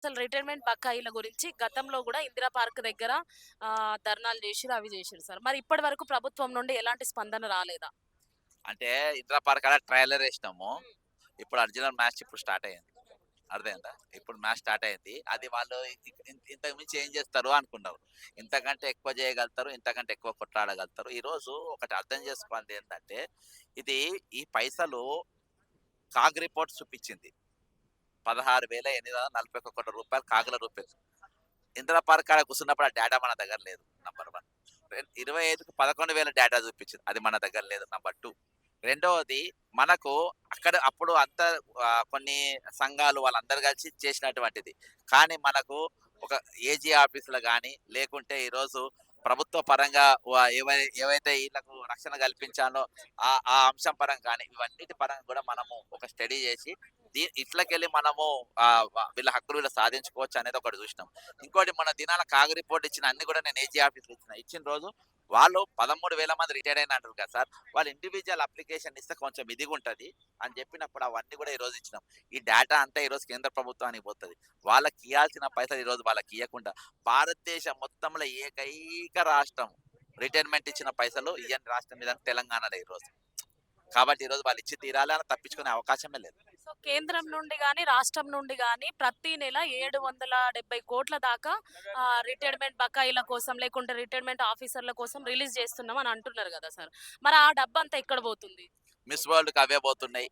అసలు రిటైర్మెంట్ బకాయిల గురించి గతంలో గూడా ఇందిరా పార్క్ దగ్గర ధర్నాలు జేషిర్రు, అవి జేషిర్రు సార్. మరి ఇప్పటి వరకు ప్రభుత్వం నుండి ఎలాంటి స్పందన రాలేదా? అంటే ఇందిరా పార్క్ కాడ ట్రైలర్ ఏసినాము. హ్మ్. ఇప్పుడు ఒరిజినల్ మ్యాచ్ ఇప్పుడు స్టార్ట్ అయింది. అర్థమైందా? ఇప్పుడు మ్యాచ్ స్టార్ట్ అయింది. అది వాళ్ళు ఇంతకు మించి ఏం చేస్తారు అనుకున్నారు. ఇంతకంటే ఎక్కువ చేయగలుగుతారు. ఇంతకంటే ఎక్కువ కొట్లాడగలుగుతారు. ఈరోజు ఒకటి అర్థం చేసుకోవాల్సింది ఏంటంటే, ఇది ఈ పైసలు కాగ్ రిపోర్ట్ చూపించింది. రూ. 16,841 కాగుల రూపీస్. ఇందిరా పార్క్ కాడ కూర్చున్నప్పుడు ఆ డేటా మన దగ్గర లేదు. నంబర్ 1. 25కి 11,000 డేటా చూపించింది. అది మన దగ్గర లేదు. నంబర్ 2. రెండవది మనకు అక్కడ అప్పుడు అంతా కొన్ని సంఘాలు వాళ్ళందరూ కలిసి చేసినటువంటిది. కానీ మనకు ఒక ఏజీ ఆఫీసులో గాని, లేకుంటే ఈరోజు ప్రభుత్వ పరంగా ఏవైతే ఈళ్ళకు రక్షణ కల్పించాలో ఆ అంశం పరంగా గాని, ఇవన్నిటి పరంగా కూడా మనము ఒక స్టడీ చేసి ఇట్లకెళ్ళి మనము వీళ్ళ హక్కులు వీళ్ళు సాధించుకోవచ్చు అనేది ఒకటి చూసినాం. ఇంకోటి మన దినాల కాగ్ రిపోర్ట్ ఇచ్చిన అన్ని కూడా నేను ఏజీ ఆఫీస్‌లో ఇచ్చిన రోజు వాళ్ళు 13,000 మంది రిటైర్డ్ అయిన అంటారు కదా సార్. వాళ్ళు ఇండివిడ్యువల్ అప్లికేషన్ ఇస్తే కొంచెం ఇదిగుంటది అని చెప్పినప్పుడు అవన్నీ కూడా ఈరోజు ఇచ్చినాం. ఈ డేటా అంతా ఈరోజు కేంద్ర ప్రభుత్వానికి పోతది. వాళ్ళకి ఇయ్యాల్సిన పైసలు ఈరోజు వాళ్ళకి ఇయ్యకుండా భారతదేశం మొత్తంలో ఏకైక రాష్ట్రం రిటైర్మెంట్ ఇచ్చిన పైసలు ఇయ్యని రాష్ట్రం ఏదంటే తెలంగాణలో ఈరోజు. కాబట్టి ఈరోజు వాళ్ళు ఇచ్చి తీరాలి అని తప్పించుకునే అవకాశమే లేదు. సో, కేంద్రం నుండి గాని, రాష్ట్రం నుండి గాని ప్రతి నెల 770,00,00,000 దాకా రిటైర్మెంట్ బకాయిల కోసం, లేకుంటే రిటైర్మెంట్ ఆఫీసర్‌ల కోసం రిలీజ్ చేస్తున్నాం అని అంటున్నారు గదా సార్. మరి ఆ డబ్బంతా ఎక్కడ పోతుంది? మిస్ వరల్డ్‌కి అవే పోతున్నాయి.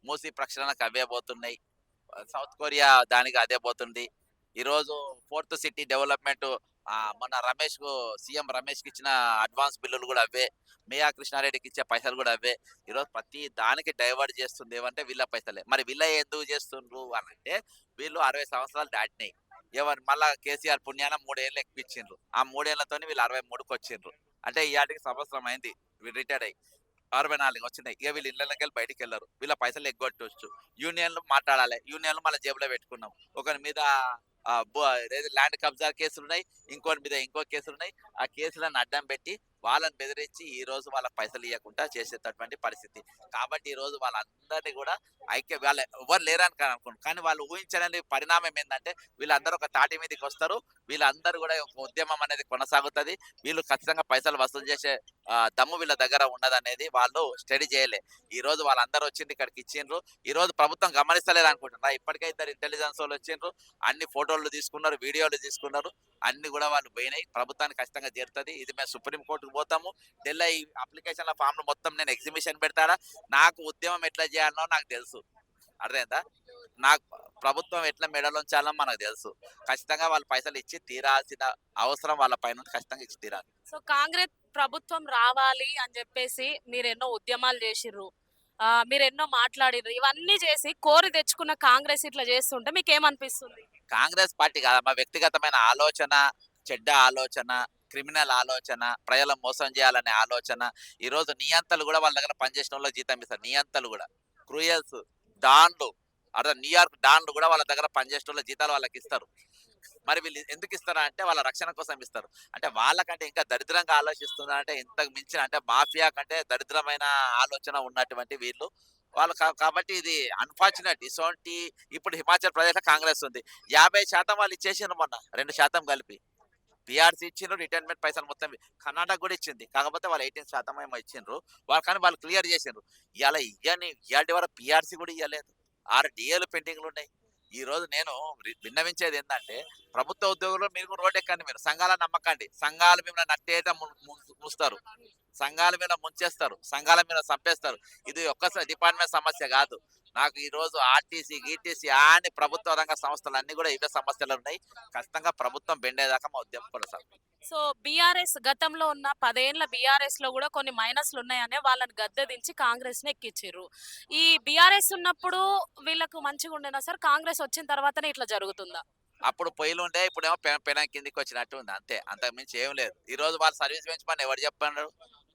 మూసీ ప్రక్షాళనకు అవే పోతున్నాయి. సౌత్ కొరియా దానికి అదే పోతుంది. ఈరోజు ఫోర్త్ సిటీ డెవలప్‌మెంట్ మొన్న సీఎం రమేష్‌కి ఇచ్చిన అడ్వాన్స్ బిల్లులు కూడా అవే. మియా కృష్ణారెడ్డికి ఇచ్చే పైసలు కూడా అవే. ఈరోజు ప్రతి దానికి డైవర్ట్ చేస్తుంది ఏమంటే వీళ్ళ పైసలే. మరి వీళ్ళ ఎందుకు చేస్తుండ్రు అనంటే వీళ్ళు 60 సంవత్సరాలు దాటినాయి. మళ్ళా కేసీఆర్ పుణ్యాన 3 ఏళ్ళు ఎక్కువిచ్చిండ్రు. ఆ 3 ఏళ్లతోని వీళ్ళు 63కొచ్చిండ్రు. అంటే ఇయాటికి సంవత్సరం అయింది వీళ్ళు రిటైర్డ్ అయ్యి. 64 వచ్చినాయి. ఇక వీళ్ళు ఇళ్ళకెళ్ళి బయటికెళ్లరు. వీళ్ళ పైసలు ఎగ్గొట్టొచ్చు. యూనియన్‌లు మాట్లాడాలి. యూనియన్‌లు మన జేబులో పెట్టుకున్నాం. ఒకరి మీద ఏది ల్యాండ్ కబ్జా కేసులున్నాయి. ఇంకోని మీద ఇంకో కేసులున్నాయి. ఆ కేసులను అడ్డం పెట్టి వాళ్ళని బెదిరించి ఈ రోజు వాళ్ళకి పైసలు ఇయ్యకుండా చేసేటటువంటి పరిస్థితి. కాబట్టి ఈ రోజు వాళ్ళందరినీ కూడా వాళ్ళు ఎవ్వరు లేరని అనుకోను. కానీ వాళ్ళు ఊహించలేని పరిణామం ఏందంటే వీళ్ళందరూ ఒక తాటి మీదకొస్తారు. వీళ్ళందరూ కూడా ఒక ఉద్యమం అనేది కొనసాగుతది. వీళ్ళు ఖచ్చితంగా పైసలు వసూలు చేసే దమ్ము వీళ్ళ దగ్గర ఉన్నదనేది వాళ్ళు స్టడీ చేయలే. ఈ రోజు వాళ్ళందరూ వచ్చిండ్రు ఇక్కడికి ఇచ్చిండ్రు. ఈ రోజు ప్రభుత్వం గమనిస్తలేదు అనుకుంటున్నా. ఇప్పటికే ఇద్దరు ఇంటెలిజెన్స్ వాళ్ళు వచ్చిండ్రు. అన్ని ఫోటోలు తీసుకున్నారు, వీడియోలు తీసుకున్నారు. అన్ని కూడా వాళ్ళు పోయినాయి. ప్రభుత్వానికి ఖచ్చితంగా చేరుతది. ఇది మేము సుప్రీం కోర్టుకు పోతాము. ఢిల్లీ ఈ అప్లికేషన్ల ఫామ్‌లు మొత్తం నేను ఎగ్జిబిషన్ పెడతాడా, నాకు ఉద్యమం ఎట్లా చేయాలనో నాకు తెలుసు. అర్థమైందా? నాకు ప్రభుత్వం ఎట్లా మెడలుంచాలో మనకు తెలుసు. ఖచ్చితంగా వాళ్ళు పైసలు ఇచ్చి తీరాల్సిన అవసరం వాళ్ళ పైన ఉంది. ఖచ్చితంగా ఇచ్చి తీరాలి. సో, కాంగ్రెస్ ప్రభుత్వం రావాలి అని జెప్పేసి మీరెన్నో ఉద్యమాలు జేషిర్రు. మీరెన్నో మాట్లాడిర్రు. ఇవన్నీ జేసి కోరి తెచ్చుకున్న కాంగ్రెస్ ఇట్లా జేస్తుంటే మీకేమనిపిస్తుంది? కాంగ్రెస్ పార్టీ కాదమ్మా. వ్యక్తిగతమైన ఆలోచన, చెడ్డ ఆలోచన, క్రిమినల్ ఆలోచన, ప్రజలను మోసం చేయాలనే ఆలోచన. ఈరోజు నియంతలు కూడా వాళ్ళ దగ్గర పనిచేసినోళ్ళకి జీతం ఇస్తారు. నియంతలు కూడా. క్రూయల్స్, డాన్‌లు, న్యూయార్క్ డాన్‌లు కూడా వాళ్ళ దగ్గర పనిచేసేటోళ్ళ జీతాలు వాళ్ళకిస్తారు. మరి వీళ్ళు ఎందుకు ఇస్తారా అంటే వాళ్ళ రక్షణ కోసం ఇస్తారు. అంటే వాళ్ళకంటే ఇంకా దరిద్రంగా ఆలోచిస్తున్నారంటే ఇంతకు మించిన అంటే మాఫియా కంటే దరిద్రమైన ఆలోచన ఉన్నటువంటి వీళ్ళు. వాళ్ళు కాబట్టి ఇది అన్‌ఫార్చునేట్. ఇప్పుడు హిమాచల్ ప్రదేశ్‌లో కాంగ్రెస్ ఉంది. 50% వాళ్ళు ఇచ్చేసిండ్రు మొన్న. 2% కలిపి. పీఆర్సీ ఇచ్చిండ్రు. రిటైర్మెంట్ పైసలు మొత్తం కర్ణాటక కూడా ఇచ్చింది. కాకపోతే వాళ్ళు 18% ఏమో ఇచ్చిండ్రు. కానీ వాళ్ళు క్లియర్ చేసిండ్రు. ఇయాల్టి వరకు పీఆర్సీ కూడా ఇయ్యలేదు. 6 డీఏలు పెండింగ్‌లు ఉన్నాయి. ఈరోజు నేను విన్నవించేది ఏందంటే ప్రభుత్వ ఉద్యోగులు మీరు కూడా రోడ్డెక్కండి మీరు. సంఘాలను నమ్మకండి. సంఘాలు మిమ్మల్ని నట్టేట ముంచుతారు. సంఘాల మీద ముంచేస్తారు. సంఘాల మీద చంపేస్తారు. ఇది ఒక్కసారి డిపార్ట్‌మెంట్ సమస్య కాదు. నాకు ఈరోజు ఆర్టీసీ, గీటీసీ అని ప్రభుత్వ రంగ సంస్థలన్నీ కూడా ఇవే సమస్యలున్నాయి. ఖచ్చితంగా ప్రభుత్వం బెండేదాకా మా ఉద్యమం కొనసాగుతుంది. సో, బీఆర్ఎస్ గతంలో ఉన్న 10 ఏండ్ల బీఆర్ఎస్‌లో గూడా కొన్ని మైనస్‌లున్నాయనే వాళ్ళని గద్దె దించి కాంగ్రెస్‌ని ఎక్కిచ్చిర్రు. ఈ బీఆర్ఎస్ ఉన్నప్పుడు వీళ్ళకు మంచిగుండేనా సార్? కాంగ్రెస్ వచ్చిన తర్వాతనే ఇట్లా జరుగుతుందా? అప్పుడు పొయ్యిలుండే ఇప్పుడేమో పెనం కిందకొచ్చినట్టు ఉంది అంతే. అంతకు మించి ఏం లేదు. ఈరోజు వాళ్ళు సర్వీస్ పెంచమని ఎవరు చెప్పన్నారు?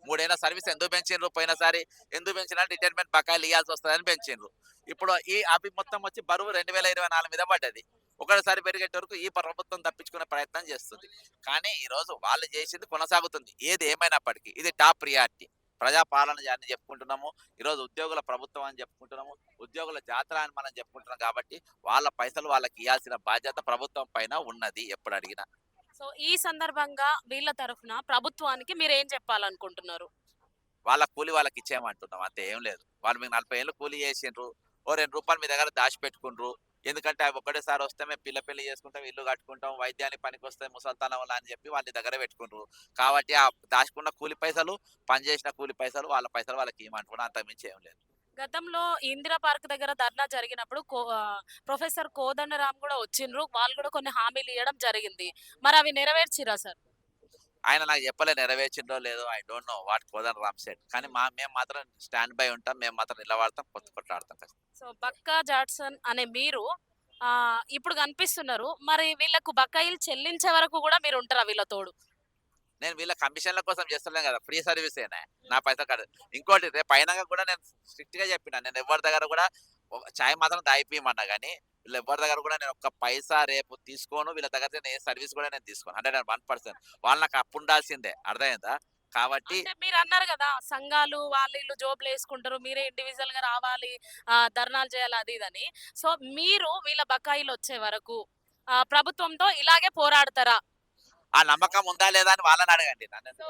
3 ఏళ్ల సర్వీస్ ఎందుకు పెంచిండ్రు పోయినసారి? ఎందుకు పెంచినంటే రిటైర్మెంట్ బకాయిలు ఇయ్యాల్సొస్తదని పెంచిండ్రు. ఇప్పుడు అవి మొత్తం వచ్చి బరువు 2024 మీద పడ్డది. ఒకటేసారి పెరిగేటి వరకు ఈ ప్రభుత్వం తప్పించుకునే ప్రయత్నం చేస్తుంది. కానీ ఈరోజు వాళ్ళు చేసింది కొనసాగుతుంది. ఏది ఏమైనప్పటికీ ఇది టాప్ ప్రియారిటీ. ప్రజా పాలన అని చెప్పుకుంటున్నాము. ఈరోజు ఉద్యోగుల ప్రభుత్వం అని చెప్పుకుంటున్నాము. ఉద్యోగుల జాతర అని మనం చెప్పుకుంటున్నాం కాబట్టి వాళ్ళ పైసలు వాళ్ళకి ఇయ్యాల్సిన బాధ్యత ప్రభుత్వం పైన ఉన్నది ఎప్పుడు అడిగినా. సో ఈ సందర్భంగా వీళ్ళ తరఫున ప్రభుత్వానికి మీరేం చెప్పాలనుకుంటున్నారు? వాళ్ళ కూలి వాళ్ళకి ఇచ్చేయమంటున్నాం అంతే, ఏం లేదు. వాళ్ళు మీకు 40 ఏళ్ళు కూలి చేసిండ్రు. ఓ రూ. 2 మీ దగ్గర దాచిపెట్టుకుండ్రు. ఎందుకంటే అవి ఒకటేసారి వస్తే మేము పెళ్లి చేసుకుంటాం, ఇల్లు కట్టుకుంటాం, వైద్యానికి పనికొస్తాయి ముసలితనంలో అని చెప్పి వాళ్ళ దగ్గర పెట్టుకుండ్రు. కాబట్టి ఆ దాచుకున్న కూలి పైసలు, పనిచేసిన కూలి పైసలు, వాళ్ళ పైసలు వాళ్ళకి ఇవ్వమంటున్నాం. అంతకుమించి ఏం లేదు. గతంలో ఇందిరా పార్క్ దగ్గర ధర్నా జరిగినప్పుడు ప్రొఫెసర్ కోదండరాం గూడా వచ్చిండ్రు. వాళ్ళు గూడా కొన్ని హామీలు ఇయ్యడం జరిగింది. మరి అవి నెరవేర్చిర్రా సార్? ఆయన నాకు చెప్పలే నెరవేర్చిండో లేదో, I don't know what Kodandaram said. కానీ మేము మాత్రం స్టాండ్ బై ఉంటాం. మేము మాత్రం నిలబడతాం, కొట్లాడతాం. సో బక్కా జాడ్సన్ అనే మీరు ఇప్పుడు కనిపిస్తున్నారు. మరి వీళ్ళకు బకాయిలు చెల్లించే వరకు గూడా మీరుంటారా వీళ్ళ తోడు? నేను వీళ్ళ కమిషన్ల కోసం చేస్తున్నాను కదా, ఫ్రీ సర్వీసేనా నా పైసలు కాదు. ఇంకోటి రేపు అయినాక కూడా నేను స్ట్రిక్ట్ గా చెప్పిన, నేను ఎవరి దగ్గర కూడా చాయ్ మాత్రం దాయిపోయమన్నా కానీ వీళ్ళు ఎవరి దగ్గర కూడా నేను ఒక్క పైసా రేపు తీసుకోను. వీళ్ళ దగ్గర నేను ఏ సర్వీస్ కూడా నేను తీసుకోను. 101%. వాళ్ళు నాకు అప్పు ఉండాల్సిందే, అర్థమైందా? కాబట్టి అంటే మీరన్నారు గదా! సంఘాలు వాళ్ళు ఈళ్ళు జోబులేసుకుంటారు. మీరే ఇండివిడ్యుయల్‌గా రావాలి, ధర్నాలు చేయాలి అది ఇదని. సో మీరు వీళ్ళ బకాయిలొచ్చే వరకు ప్రభుత్వంతో ఇలాగే పోరాడతారా? ఆ నమ్మకం ఉందా లేదా అని వాళ్ళని అడగండి, నన్ను సో